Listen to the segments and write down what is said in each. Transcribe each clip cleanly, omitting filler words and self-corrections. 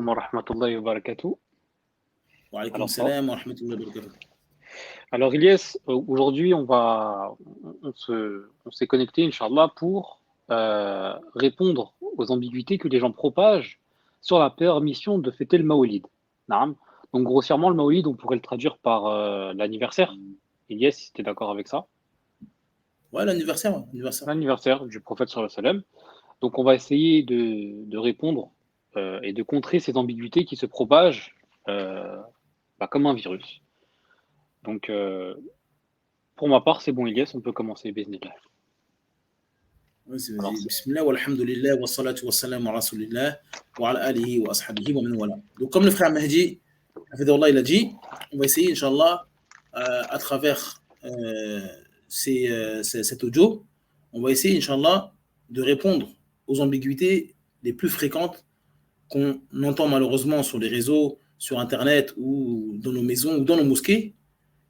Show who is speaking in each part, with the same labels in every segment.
Speaker 1: alaikum wa rahmatullahi wa barakatuh.
Speaker 2: Wa alaykoum
Speaker 1: Alors, ça va?
Speaker 2: salam wa rahmatullahi wa barakatuh.
Speaker 1: Alors Ilyes, aujourd'hui, on s'est connecté, Inch'Allah, pour répondre aux ambiguïtés que les gens propagent sur la permission de fêter le Maolid. Naam. Donc, grossièrement, le Maolid, on pourrait le traduire par l'anniversaire. Ilyes, si tu es d'accord avec ça,
Speaker 2: Ouais, l'anniversaire, ouais, l'anniversaire.
Speaker 1: l'anniversaire du prophète sallallahu alayhi wa sallam. Donc, on va essayer de répondre et de contrer ces ambiguïtés qui se propagent euh, comme un virus. Donc, pour ma part, c'est bon, Ilyes, on peut commencer, bismillah.
Speaker 2: Vas-y,
Speaker 1: Alors,
Speaker 2: vas-y. Bismillah, walhamdulillah, wa salatu wa salam wa rasulillah, wa ala alihi wa ashabihi wa man wala. Donc, comme le frère Mahdi, Hafidahullah, il a dit, on va essayer, Inch'Allah, à travers cet audio, on va essayer, Inch'Allah, de répondre aux ambiguïtés les plus fréquentes qu'on entend malheureusement sur les réseaux, sur Internet ou dans nos maisons ou dans nos mosquées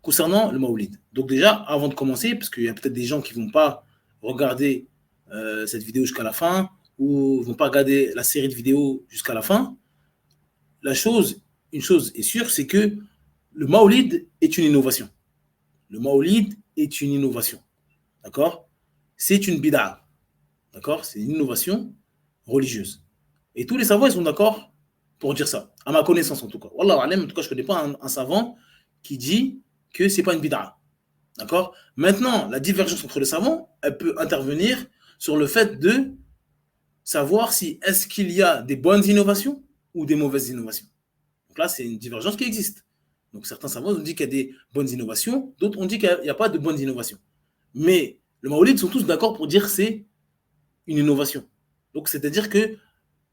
Speaker 2: concernant le Maoulid. Donc déjà, avant de commencer, parce qu'il y a peut-être des gens qui ne vont pas regarder cette vidéo jusqu'à la fin ou ne vont pas regarder la série de vidéos jusqu'à la fin, une chose est sûre, c'est que le Maoulid est une innovation. Le Maoulid est une innovation. D'accord? C'est une bid'a. D'accord? C'est une innovation religieuse. Et tous les savants, ils sont d'accord pour dire ça, à ma connaissance en tout cas. Wallah alam, en tout cas, je ne connais pas un savant qui dit que ce n'est pas une bid'a. D'accord? Maintenant, la divergence entre les savants, elle peut intervenir sur le fait de savoir si est-ce qu'il y a des bonnes innovations ou des mauvaises innovations. Donc là, c'est une divergence qui existe. Donc certains savants ont dit qu'il y a des bonnes innovations, d'autres ont dit qu'il n'y a pas de bonnes innovations. Mais le Maoulid sont tous d'accord pour dire que c'est une innovation. Donc c'est-à-dire que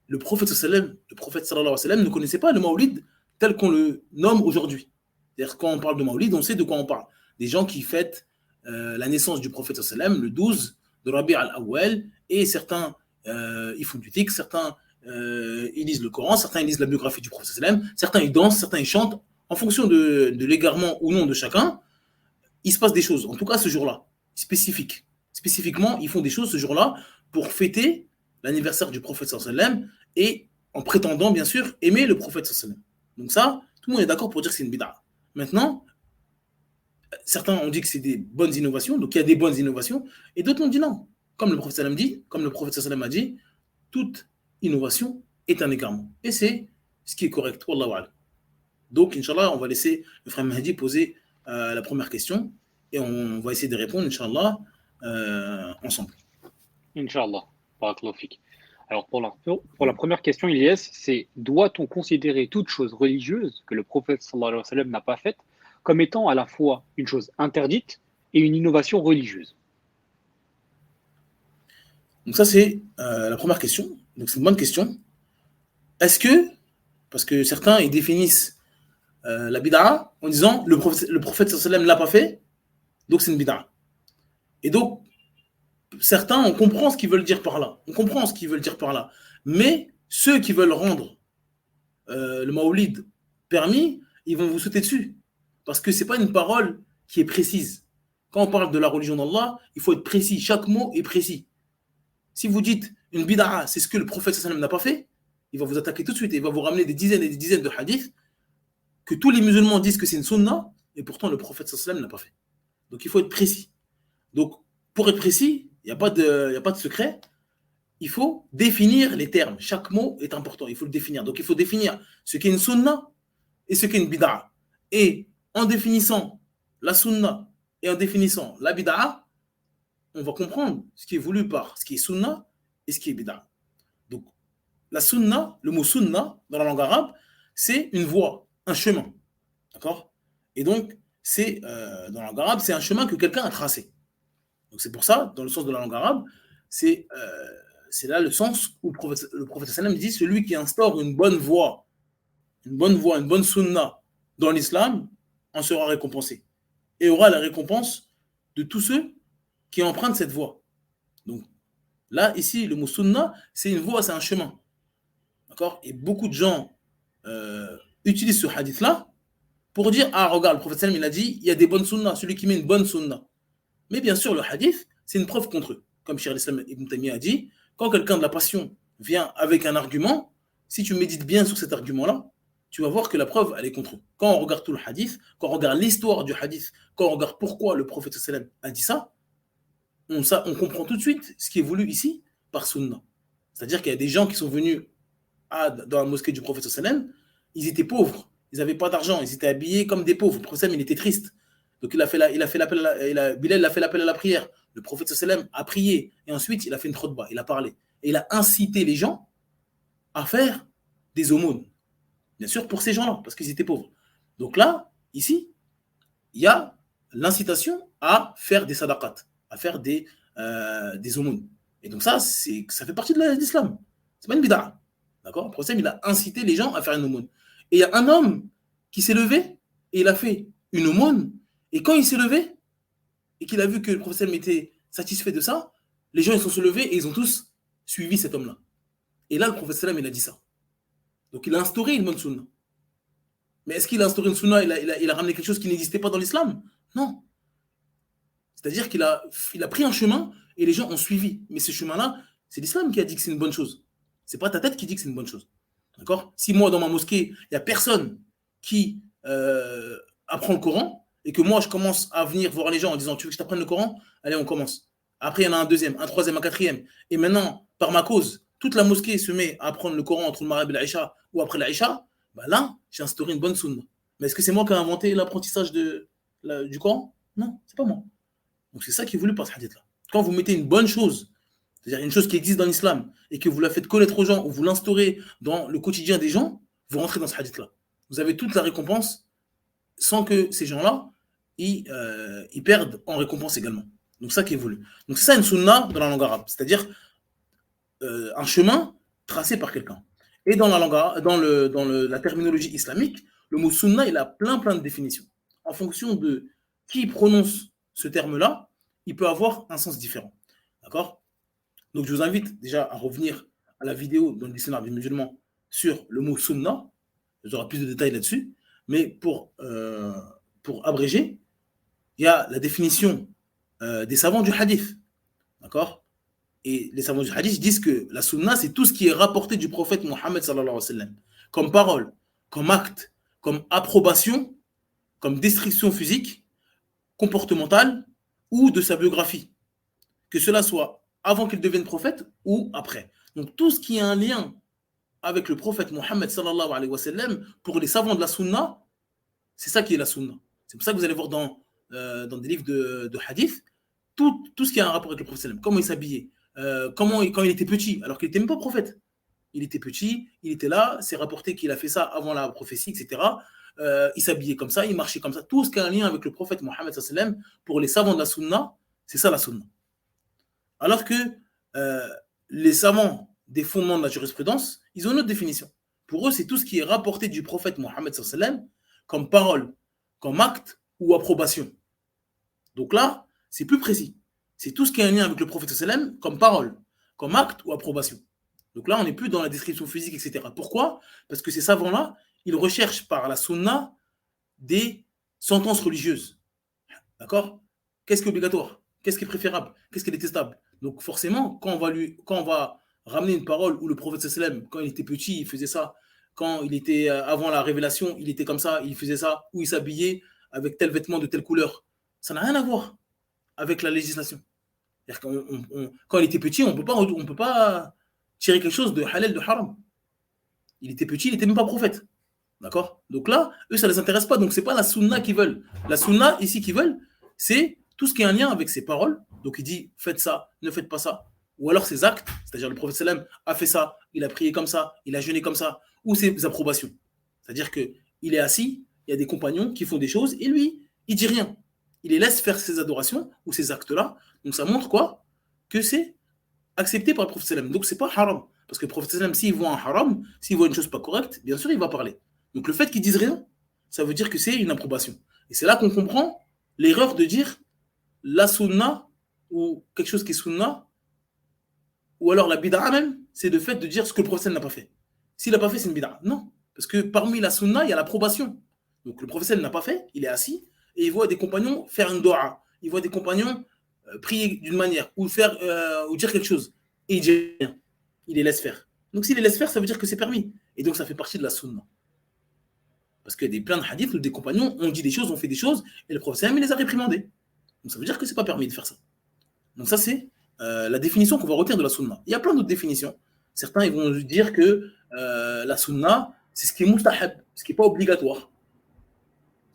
Speaker 2: le prophète sallallahu alayhi wa sallam ne connaissait pas le Maoulid tel qu'on le nomme aujourd'hui. C'est-à-dire quand on parle de Maoulid, on sait de quoi on parle. Des gens qui fêtent la naissance du prophète sallallahu alayhi wa sallam le 12 de Rabi' al-Awwal, et certains ils font du dhikr, certains ils lisent le Coran, certains ils lisent la biographie du prophète sallallahu alayhi wa sallam, certains ils dansent, certains ils chantent, en fonction de l'égarement ou non de chacun, il se passe des choses, en tout cas ce jour-là, spécifiques. Spécifiquement, ils font des choses ce jour-là pour fêter l'anniversaire du prophète sallallahu alayhi wa sallam et en prétendant bien sûr aimer le prophète sallallahu alayhi wa sallam. Donc ça, tout le monde est d'accord pour dire que c'est une bid'a. Maintenant, certains ont dit que c'est des bonnes innovations, donc il y a des bonnes innovations, et d'autres ont dit non. Comme le prophète sallam dit, comme le prophète sallam a dit, toute innovation est un égarement. Et c'est ce qui est correct. Wallahu a'lam. Donc, Inch'Allah, on va laisser le frère Mahdi poser la première question et on va essayer de répondre, Inch'Allah, ensemble.
Speaker 1: Inch'Allah, barakallahu fik. Alors, pour la première question, Ilyes, c'est doit-on considérer toute chose religieuse que le prophète sallallahu alayhi wa sallam n'a pas faite comme étant à la fois une chose interdite et une innovation religieuse?
Speaker 2: Donc, ça, c'est la première question. Donc, c'est une bonne question. Est-ce que, parce que certains, ils définissent la bid'a en disant le prophète sallallahu alayhi wa sallam ne l'a pas fait, donc c'est une bid'a. Et donc, certains, on comprend ce qu'ils veulent dire par là. On comprend ce qu'ils veulent dire par là. Mais ceux qui veulent rendre le Maoulid permis, ils vont vous sauter dessus. Parce que ce n'est pas une parole qui est précise. Quand on parle de la religion d'Allah, il faut être précis. Chaque mot est précis. Si vous dites une bid'a, c'est ce que le prophète sallam n'a pas fait, il va vous attaquer tout de suite et il va vous ramener des dizaines et des dizaines de hadiths que tous les musulmans disent que c'est une sunna et pourtant le prophète sallam n'a pas fait. Donc il faut être précis. Donc pour être précis, il n'y a pas de secret. Il faut définir les termes. Chaque mot est important. Il faut le définir. Donc, il faut définir ce qu'est une sunna et ce qu'est une bid'a. Et en définissant la sunna et en définissant la bid'a, on va comprendre ce qui est voulu par ce qui est sunna et ce qui est bid'a. Donc, la sunna, le mot sunna dans la langue arabe, c'est une voie, un chemin. D'accord? Et donc, dans la langue arabe, c'est un chemin que quelqu'un a tracé. Donc c'est pour ça, dans le sens de la langue arabe, c'est là le sens où le prophète sallam dit celui qui instaure une bonne voie, une bonne sunna dans l'islam, en sera récompensé. Et aura la récompense de tous ceux qui empruntent cette voie. Donc là, ici, le mot sunna, c'est une voie, c'est un chemin. D'accord? Et beaucoup de gens utilisent ce hadith-là pour dire, ah regarde, le prophète sallam, il a dit, il y a des bonnes sunnas, celui qui met une bonne sunna. Mais bien sûr, le hadith, c'est une preuve contre eux. Comme Cheikh al-Islam Ibn Taymiyyah a dit, quand quelqu'un de la passion vient avec un argument, si tu médites bien sur cet argument-là, tu vas voir que la preuve, elle est contre eux. Quand on regarde tout le hadith, quand on regarde l'histoire du hadith, quand on regarde pourquoi le prophète sallam a dit ça, on comprend tout de suite ce qui est voulu ici par sunna. C'est-à-dire qu'il y a des gens qui sont venus dans la mosquée du prophète sallam, ils étaient pauvres, ils n'avaient pas d'argent, ils étaient habillés comme des pauvres. Le prophète il était triste. Donc Bilal a fait l'appel à la prière. Le prophète sallam a prié et ensuite il a fait une khutbah, il a parlé. Et il a incité les gens à faire des aumônes. Bien sûr pour ces gens-là, parce qu'ils étaient pauvres. Donc là, ici, il y a l'incitation à faire des sadaqat, à faire des aumônes. Et donc ça fait partie de l'islam. C'est pas une bid'a. D'accord? Le prophète, il a incité les gens à faire une aumône. Et il y a un homme qui s'est levé et il a fait une aumône. Et quand il s'est levé et qu'il a vu que le prophète était satisfait de ça, les gens ils sont se levés et ils ont tous suivi cet homme-là. Et là, le prophète il a dit ça. Donc il a instauré une bonne sunna. Mais est-ce qu'il a instauré une sunna, il a ramené quelque chose qui n'existait pas dans l'islam? Non. C'est-à-dire qu'il a pris un chemin et les gens ont suivi. Mais ce chemin-là, c'est l'islam qui a dit que c'est une bonne chose. C'est pas ta tête qui dit que c'est une bonne chose. D'accord? Si moi, dans ma mosquée, il n'y a personne qui apprend le Coran et que moi, je commence à venir voir les gens en disant « Tu veux que je t'apprenne le Coran ?» Allez, on commence. Après, il y en a un deuxième, un troisième, un quatrième. Et maintenant, par ma cause, toute la mosquée se met à apprendre le Coran entre le Maghrib et l'Aïcha ou après l'Aïcha. Bah là, j'ai instauré une bonne sunna. Mais est-ce que c'est moi qui ai inventé l'apprentissage du Coran? Non, c'est pas moi. Donc c'est ça qui est voulu par ce hadith-là. Quand vous mettez une bonne chose, c'est-à-dire une chose qui existe dans l'islam, et que vous la faites connaître aux gens, ou vous l'instaurez dans le quotidien des gens, vous rentrez dans ce hadith-là. Vous avez toute la récompense, sans que ces gens-là, ils perdent en récompense également. Donc ça qui est voulu. Donc c'est ça une sunna dans la langue arabe, c'est-à-dire un chemin tracé par quelqu'un. Et dans la terminologie islamique, le mot sunna, il a plein de définitions. En fonction de qui prononce ce terme-là, il peut avoir un sens différent. D'accord? Donc je vous invite déjà à revenir à la vidéo dans le dictionnaire des musulmans sur le mot sunna. J'aurai plus de détails là-dessus. Mais pour abréger, il y a la définition des savants du hadith. D'accord? Et les savants du hadith disent que la sunna, c'est tout ce qui est rapporté du prophète Mohammed sallallahu alayhi wa sallam, comme parole, comme acte, comme approbation, comme description physique, comportementale ou de sa biographie. Que cela soit avant qu'il devienne prophète ou après. Donc tout ce qui a un lien avec le prophète Mohammed sallallahu alayhi wa sallam, pour les savants de la sunna, c'est ça qui est la sunna. C'est pour ça que vous allez voir dans des livres de hadith, tout ce qui a un rapport avec le prophète sallam, comment il s'habillait, quand il était petit, alors qu'il n'était même pas prophète. Il était petit, il était là, c'est rapporté qu'il a fait ça avant la prophétie, etc. Il s'habillait comme ça, il marchait comme ça. Tout ce qui a un lien avec le prophète Mohammed sallallahu alayhi wa sallam, pour les savants de la sunna, c'est ça la sunna. Alors que les savants des fondements de la jurisprudence, ils ont une autre définition. Pour eux, c'est tout ce qui est rapporté du prophète Mohammed sallallahu alayhi wa sallam comme parole, comme acte ou approbation. Donc là, c'est plus précis. C'est tout ce qui a un lien avec le prophète sallallahu alayhi wa sallam comme parole, comme acte ou approbation. Donc là, on n'est plus dans la description physique, etc. Pourquoi? Parce que ces savants-là, ils recherchent par la sunna des sentences religieuses. D'accord? Qu'est-ce qui est obligatoire? Qu'est-ce qui est préférable? Qu'est-ce qui est détestable? Donc forcément, quand on va ramener une parole où le prophète sallallahu alayhi wa sallam, quand il était petit, il faisait ça. Quand il était avant la révélation, il était comme ça, il faisait ça, ou il s'habillait avec tel vêtement de telle couleur. Ça n'a rien à voir avec la législation. Quand il était petit, on ne peut pas tirer quelque chose de halal, de haram. Il était petit, il n'était même pas prophète. D'accord? Donc là, eux, ça ne les intéresse pas. Donc, ce n'est pas la sunna qu'ils veulent. La sunna, ici, qu'ils veulent, c'est tout ce qui est un lien avec ses paroles. Donc, il dit, faites ça, ne faites pas ça. Ou alors ses actes, c'est-à-dire le prophète sallam a fait ça, il a prié comme ça, il a jeûné comme ça, ou ses approbations. C'est-à-dire qu'il est assis, il y a des compagnons qui font des choses, et lui, il ne dit rien. Il les laisse faire ses adorations, ou ces actes-là. Donc, ça montre quoi? Que c'est accepté par le prophète sallam. Donc, ce n'est pas haram. Parce que le prophète sallam, s'il voit un haram, s'il voit une chose pas correcte, bien sûr, il va parler. Donc le fait qu'ils disent rien, ça veut dire que c'est une approbation. Et c'est là qu'on comprend l'erreur de dire la sunna ou quelque chose qui est sunna, ou alors la bid'a même, c'est le fait de dire ce que le prophète n'a pas fait. S'il n'a pas fait, c'est une bid'a. Non, parce que parmi la sunna, il y a l'approbation. Donc le prophète n'a pas fait, il est assis, et il voit des compagnons faire une do'a. Il voit des compagnons prier d'une manière, ou dire quelque chose. Et il dit rien. Il les laisse faire. Donc s'il les laisse faire, ça veut dire que c'est permis. Et donc, ça fait partie de la sunna. Parce qu'il y a plein de hadiths où des compagnons ont dit des choses, ont fait des choses, et le prophète il les a réprimandés. Donc, ça veut dire que ce n'est pas permis de faire ça. Donc, ça, c'est la définition qu'on va retenir de la sunna. Il y a plein d'autres définitions. Certains ils vont dire que la sunna, c'est ce qui est mustahab, ce qui n'est pas obligatoire.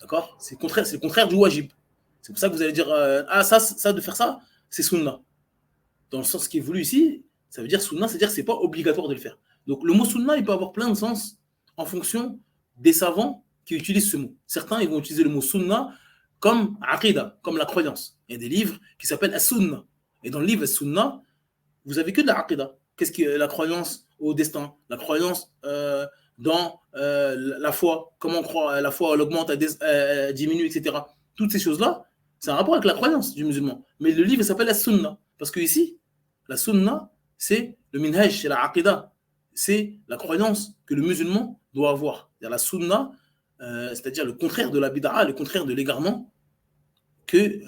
Speaker 2: D'accord? C'est le contraire du wajib. C'est pour ça que vous allez dire ça, de faire ça, c'est sunna. Dans le sens qui est voulu ici, ça veut dire sunna, c'est-à-dire que ce n'est pas obligatoire de le faire. Donc le mot sunna, il peut avoir plein de sens en fonction des savants qui utilisent ce mot. Certains, ils vont utiliser le mot sunna comme aqida, comme la croyance. Il y a des livres qui s'appellent as-sunna. Et dans le livre as-sunna, vous avez que de la aqida. Qu'est-ce que la croyance au destin? La croyance dans la foi. Comment croire la foi, elle augmente, elle diminue, etc. Toutes ces choses-là, c'est un rapport avec la croyance du musulman. Mais le livre s'appelle as-sunna. Parce que ici, la sunna, c'est le minhaj, c'est la aqida. C'est la croyance que le musulman doit avoir. C'est-à-dire la sunna, c'est-à-dire le contraire de la bid'a, le contraire de l'égarement, que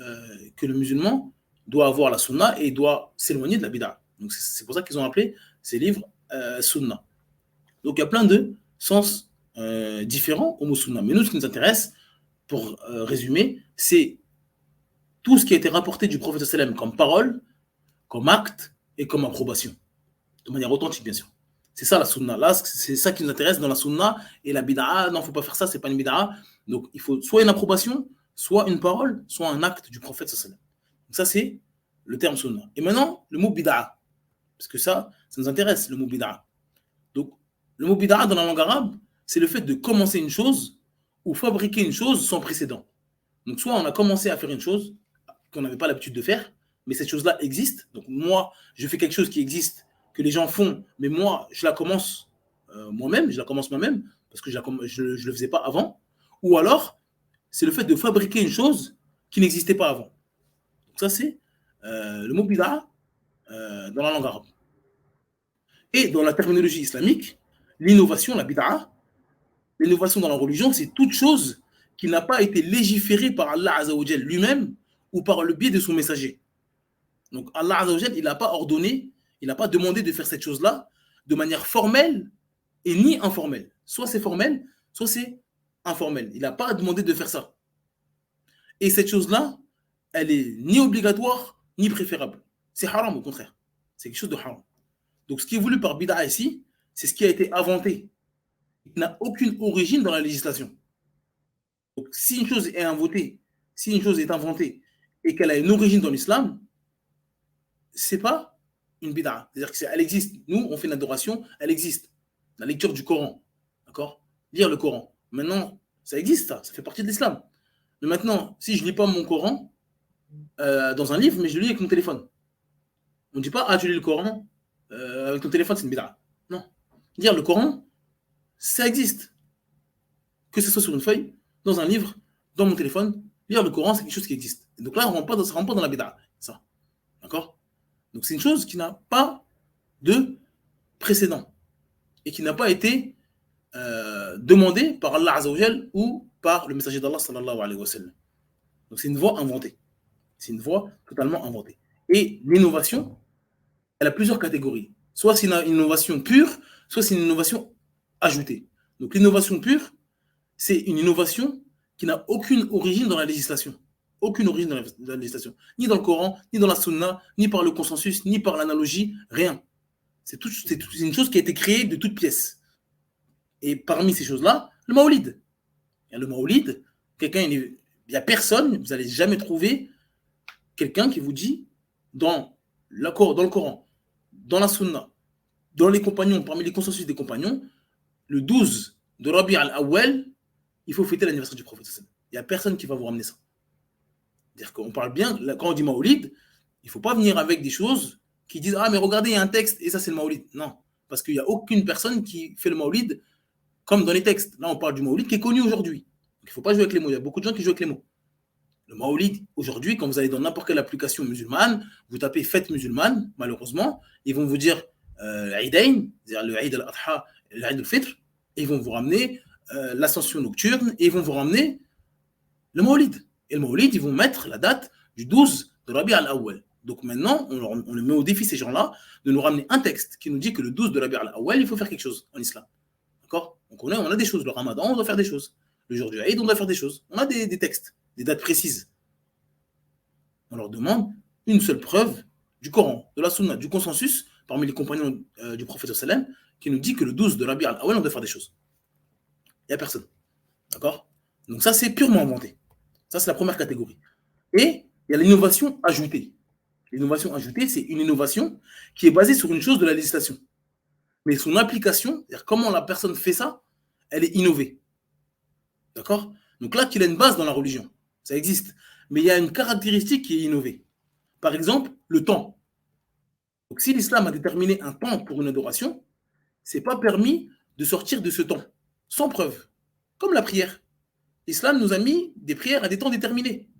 Speaker 2: le musulman doit avoir la sunna et doit s'éloigner de la bid'a. Donc c'est pour ça qu'ils ont appelé ces livres sunna. Donc il y a plein de sens différents au mot sunna. Mais nous, ce qui nous intéresse, pour résumer, c'est tout ce qui a été rapporté du prophète sallam comme parole, comme acte et comme approbation. De manière authentique, bien sûr. C'est ça la sunna. Là, c'est ça qui nous intéresse dans la sunna. Et la bid'a, non, il ne faut pas faire ça, c'est pas une bid'a. Donc il faut soit une approbation, soit une parole, soit un acte du prophète sallam. Donc ça, c'est le terme sunna. Et maintenant, le mot bid'a. Parce que ça nous intéresse, le mot bid'a. Donc, le mot bid'a dans la langue arabe, c'est le fait de commencer une chose ou fabriquer une chose sans précédent. Donc, soit on a commencé à faire une chose qu'on n'avait pas l'habitude de faire, mais cette chose-là existe. Donc, moi, je fais quelque chose qui existe, que les gens font, mais moi, je la commence moi-même, parce que je ne le faisais pas avant. Ou alors, c'est le fait de fabriquer une chose qui n'existait pas avant. Donc, ça, c'est le mot bid'a dans la langue arabe. Et dans la terminologie islamique, l'innovation, la bid'a, l'innovation dans la religion, c'est toute chose qui n'a pas été légiférée par Allah Azza wa Jal lui-même ou par le biais de son messager. Donc Allah Azza wa Jal, il n'a pas ordonné, il n'a pas demandé de faire cette chose-là de manière formelle et ni informelle. Soit c'est formel, soit c'est informel. Il n'a pas demandé de faire ça. Et cette chose-là, elle est ni obligatoire, ni préférable. C'est haram au contraire. C'est quelque chose de haram. Donc ce qui est voulu par bid'a ici, c'est ce qui a été inventé. Il n'a aucune origine dans la législation. Donc si une chose est inventée, si une chose est inventée et qu'elle a une origine dans l'islam, c'est pas une bid'a. C'est-à-dire qu'elle existe. Nous, on fait une adoration, elle existe. La lecture du Coran. D'accord? Lire le Coran. Maintenant, ça existe, ça fait partie de l'islam. Mais maintenant, si je ne lis pas mon Coran dans un livre, mais je le lis avec mon téléphone. On ne dit pas, tu lis le Coran avec ton téléphone, c'est une bid'a. Non. Lire le Coran, ça existe. Que ce soit sur une feuille, dans un livre, dans mon téléphone, lire le Coran, c'est quelque chose qui existe. Et donc là, ça ne rentre pas dans la bid'a. Ça. D'accord? Donc c'est une chose qui n'a pas de précédent et qui n'a pas été demandée par Allah Azza wa Jal ou par le messager d'Allah sallallahu alayhi wa sallam. Donc c'est une voie inventée. C'est une voie totalement inventée. Et l'innovation, elle a plusieurs catégories. Soit c'est une innovation pure, soit c'est une innovation ajoutée. Donc l'innovation pure, c'est une innovation qui n'a aucune origine dans la législation. Aucune origine dans la législation. Ni dans le Coran, ni dans la Sunna, ni par le consensus, ni par l'analogie, rien. C'est une chose qui a été créée de toutes pièces. Et parmi ces choses-là, le Maoulid. Et le Maoulid, il n'y a personne, vous n'allez jamais trouver quelqu'un qui vous dit dans le Coran, dans la Sunna, dans les compagnons, parmi les consensus des compagnons, le 12 de Rabi' al-Awwal, il faut fêter l'anniversaire du prophète. Il n'y a personne qui va vous ramener ça. C'est-à-dire qu'on parle bien, quand on dit Maoulid, il ne faut pas venir avec des choses qui disent mais regardez, il y a un texte et ça c'est le Maoulid. Non, parce qu'il n'y a aucune personne qui fait le Maoulid comme dans les textes. Là, on parle du Maoulid qui est connu aujourd'hui. Il ne faut pas jouer avec les mots. Il y a beaucoup de gens qui jouent avec les mots. Le Maoulid, aujourd'hui, quand vous allez dans n'importe quelle application musulmane, vous tapez fête musulmane, malheureusement, ils vont vous dire Eidain, c'est-à-dire le Eid al-Adha et le Eid al-Fitr, et ils vont vous ramener l'ascension nocturne, et ils vont vous ramener le Maoulid. Et le Maoulid, ils vont mettre la date du 12 de Rabi' al-Awwal. Donc maintenant, on le met au défi, ces gens-là, de nous ramener un texte qui nous dit que le 12 de Rabi' al-Awwal, il faut faire quelque chose en islam. D'accord? On a des choses. Le ramadan, on doit faire des choses. Le jour du Aïd, on doit faire des choses. On a des textes, des dates précises. On leur demande une seule preuve du Coran, de la Sunna, du consensus parmi les compagnons du prophète sallam qui nous dit que le 12 de Rabi al-Awwal, on doit faire des choses. Il n'y a personne. D'accord? Donc ça, c'est purement inventé. Ça, c'est la première catégorie. Et il y a l'innovation ajoutée. L'innovation ajoutée, c'est une innovation qui est basée sur une chose de la législation. Mais son application, c'est-à-dire comment la personne fait ça, elle est innovée. D'accord? Donc là, qu'il a une base dans la religion. Ça existe. Mais il y a une caractéristique qui est innovée. Par exemple, le temps. Donc si l'islam a déterminé un temps pour une adoration, ce n'est pas permis de sortir de ce temps, sans preuve. Comme la prière. L'islam nous a mis des prières à des temps déterminés.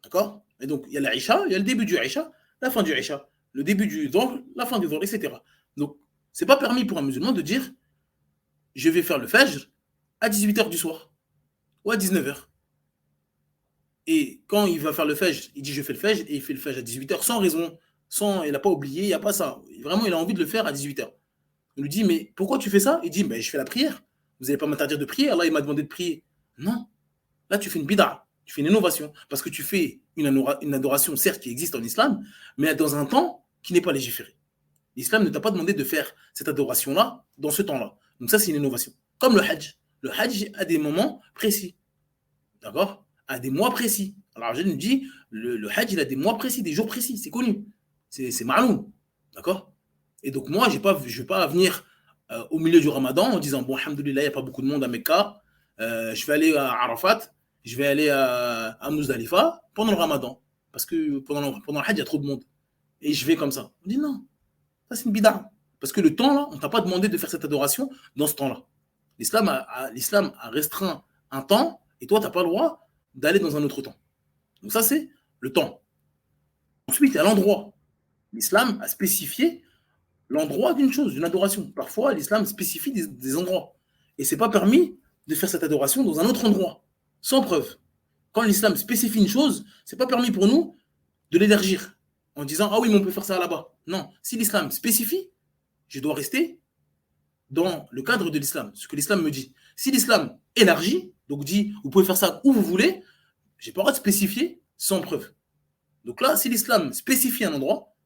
Speaker 2: D'accord? Et donc, il y a l'Aïcha, il y a le début du Aïcha, la fin du Aïcha, le début du Dhuhr, la fin du Dhuhr, etc. Donc, ce n'est pas permis pour un musulman de dire je vais faire le Fajr à 18h du soir ou à 19h. Et quand il va faire le Fajr, il dit je fais le Fajr et il fait le Fajr à 18h sans raison, il n'a pas oublié, il n'y a pas ça. Vraiment, il a envie de le faire à 18h. On lui dit mais pourquoi tu fais ça? Il dit je fais la prière. Vous n'allez pas m'interdire de prier, Allah il m'a demandé de prier. Non, là tu fais une bid'a, tu fais une innovation parce que tu fais une adoration certes qui existe en islam, mais dans un temps qui n'est pas légiféré. L'islam ne t'a pas demandé de faire cette adoration-là dans ce temps-là. Donc ça, c'est une innovation. Comme le hajj. Le hajj a des moments précis. D'accord? À des mois précis. Alors, je nous dis, le hajj, il a des mois précis, des jours précis. C'est connu. C'est ma'loum. D'accord? Et donc, moi, je ne vais pas venir au milieu du ramadan en disant, bon, alhamdoulilah, il n'y a pas beaucoup de monde à Mecca. Je vais aller à Arafat. Je vais aller à Muzdalifa pendant le ramadan. Parce que pendant le hajj, il y a trop de monde. Et je vais comme ça. On dit non. Ça, c'est une bid'a. Parce que le temps, là, on ne t'a pas demandé de faire cette adoration dans ce temps-là. L'islam a restreint un temps et toi, tu n'as pas le droit d'aller dans un autre temps. Donc ça, c'est le temps. Ensuite, il y a l'endroit. L'islam a spécifié l'endroit d'une chose, d'une adoration. Parfois, l'islam spécifie des endroits. Et ce n'est pas permis de faire cette adoration dans un autre endroit, sans preuve. Quand l'islam spécifie une chose, ce n'est pas permis pour nous de l'élargir en disant « Ah oui, mais on peut faire ça là-bas ». Non, si l'islam spécifie, je dois rester dans le cadre de l'islam, ce que l'islam me dit. Si l'islam élargit, donc dit « Vous pouvez faire ça où vous voulez », je n'ai pas le droit de spécifier sans preuve. Donc là, si l'islam spécifie un endroit,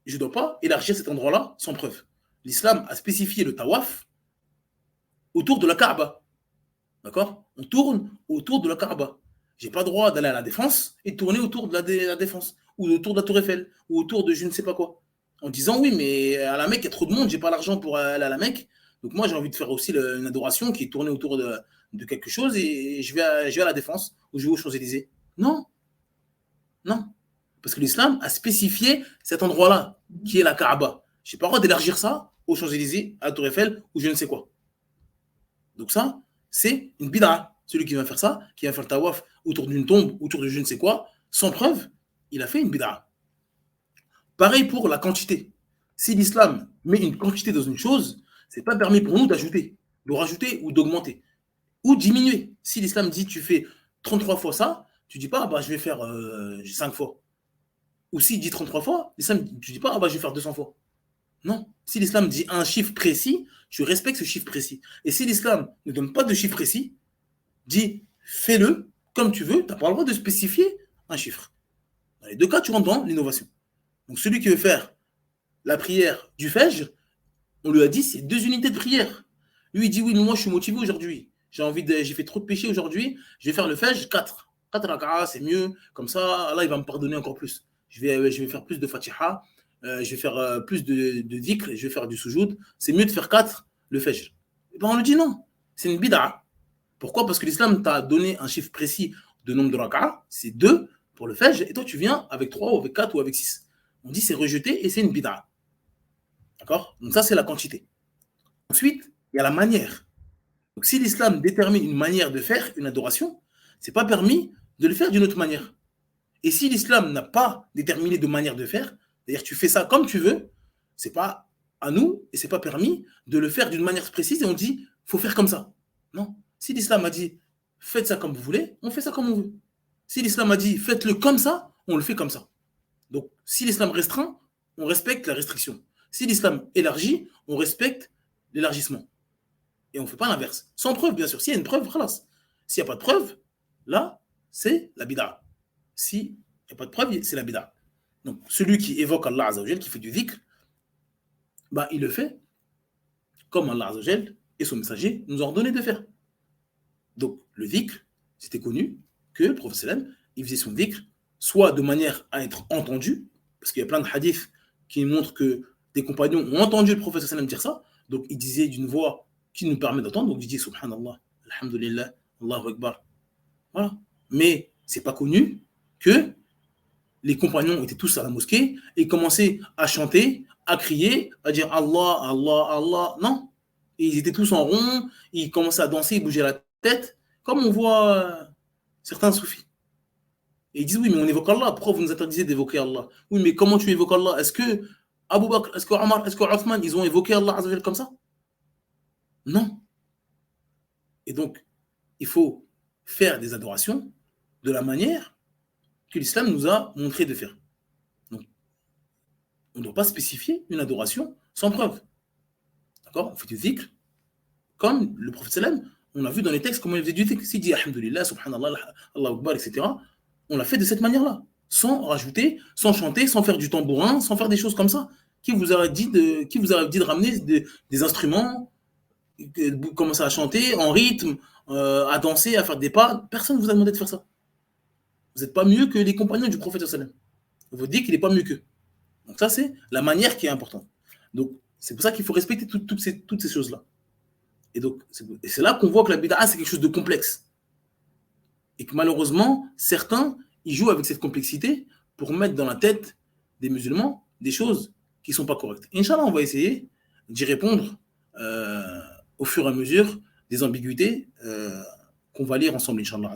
Speaker 2: je ne dois pas élargir cet endroit-là sans preuve. L'islam a spécifié le tawaf autour de la Kaaba. D'accord? On tourne autour de la Kaaba. Je n'ai pas le droit d'aller à la Défense et de tourner autour de la Défense, ou autour de la Tour Eiffel, ou autour de je ne sais pas quoi. En disant oui, mais à la Mecque, il y a trop de monde, je n'ai pas l'argent pour aller à la Mecque. Donc moi, j'ai envie de faire aussi une adoration qui est tournée autour de quelque chose et je vais à la Défense ou je vais aux Champs-Élysées. Non. Non. Parce que l'islam a spécifié cet endroit-là, qui est la Kaaba. Je n'ai pas le droit d'élargir ça aux Champs-Élysées, à la Tour Eiffel ou je ne sais quoi. Donc ça, c'est une bid'a. Celui qui va faire ça, qui va faire le tawaf autour d'une tombe, autour de je ne sais quoi, sans preuve, il a fait une bid'a. Pareil pour la quantité. Si l'islam met une quantité dans une chose, ce n'est pas permis pour nous d'ajouter, de rajouter ou d'augmenter. Ou diminuer. Si l'islam dit tu fais 33 fois ça, tu ne dis pas je vais faire 5 fois. Ou s'il dit 33 fois, l'islam, tu ne dis pas je vais faire 200 fois. Non. Si l'islam dit un chiffre précis, tu respectes ce chiffre précis. Et si l'islam ne donne pas de chiffre précis, dit fais-le comme tu veux, tu n'as pas le droit de spécifier un chiffre. Dans les deux cas, tu rentres dans l'innovation. Donc celui qui veut faire la prière du Fajr, on lui a dit c'est 2 unités de prière. Lui il dit oui, mais moi je suis motivé aujourd'hui. J'ai fait trop de péchés aujourd'hui, je vais faire le Fajr 4. 4 rak'a, c'est mieux, comme ça, Allah il va me pardonner encore plus. Je vais faire plus de Fatiha, je vais faire plus de dhikr, je vais faire du sujoud. C'est mieux de faire 4 le Fajr. Et ben on lui dit non, c'est une bid'a. Pourquoi? Parce que l'islam t'a donné un chiffre précis de nombre de rak'a, c'est 2 pour le Fajr, et toi tu viens avec 3 ou avec 4 ou avec 6. On dit c'est rejeté et c'est une bid'a. D'accord? Donc ça c'est la quantité. Ensuite, il y a la manière. Donc si l'islam détermine une manière de faire une adoration, c'est pas permis de le faire d'une autre manière. Et si l'islam n'a pas déterminé de manière de faire, c'est-à-dire tu fais ça comme tu veux, c'est pas à nous et c'est pas permis de le faire d'une manière précise et on dit faut faire comme ça. Non. Si l'islam a dit faites ça comme vous voulez, on fait ça comme on veut. Si l'islam a dit faites-le comme ça, on le fait comme ça. Donc si l'islam restreint, on respecte la restriction. Si l'islam élargit, on respecte l'élargissement. Et on ne fait pas l'inverse. Sans preuve, bien sûr. S'il y a une preuve, khalas. S'il n'y a pas de preuve, là, c'est la bid'a. S'il n'y a pas de preuve, c'est la bid'a. Donc, celui qui évoque Allah Azzawajal, qui fait du dhikr, bah, il le fait comme Allah Azzawajal et son messager nous ont ordonné de faire. Donc, le dhikr, c'était connu que le prophète sallam, il faisait son dhikr, soit de manière à être entendu, parce qu'il y a plein de hadiths qui montrent que des compagnons ont entendu le prophète sallam dire ça, donc il disait d'une voix qui nous permet d'entendre, donc il dit Subhanallah, Alhamdulillah, Allahu Akbar. Voilà. Mais c'est pas connu que les compagnons étaient tous à la mosquée et commençaient à chanter, à crier, à dire Allah, Allah, Allah. Non. Et ils étaient tous en rond, ils commençaient à danser, ils bougeaient la tête, comme on voit certains soufis. Et ils disent oui, mais on évoque Allah, pourquoi vous nous interdisez d'évoquer Allah? Oui, mais comment tu évoques Allah? Est-ce que Abu Bakr, est-ce que Omar, est-ce que Othman, ils ont évoqué Allah Azzawajal comme ça? Non. Et donc, il faut faire des adorations de la manière que l'islam nous a montré de faire. Donc, on ne doit pas spécifier une adoration sans preuve. D'accord? On fait du dhikr, comme le prophète sallam, on a vu dans les textes comment il faisait du dhikr. S'il dit Alhamdulillah, Subhanallah, Allah Akbar, etc., on l'a fait de cette manière-là, sans rajouter, sans chanter, sans faire du tambourin, sans faire des choses comme ça. Qui vous a dit de ramener des instruments, de commencer à chanter en rythme, à danser, à faire des pas? Personne ne vous a demandé de faire ça. Vous n'êtes pas mieux que les compagnons du prophète sallam. Vous dites qu'il n'est pas mieux qu'eux. Donc ça, c'est la manière qui est importante. Donc, c'est pour ça qu'il faut respecter toutes ces choses-là. Et donc, c'est là qu'on voit que la bid'a, c'est quelque chose de complexe. Et que malheureusement, certains, ils jouent avec cette complexité pour mettre dans la tête des musulmans des choses qui ne sont pas correctes. Inch'Allah, on va essayer d'y répondre au fur et à mesure des ambiguïtés qu'on va lire ensemble, Inch'Allah.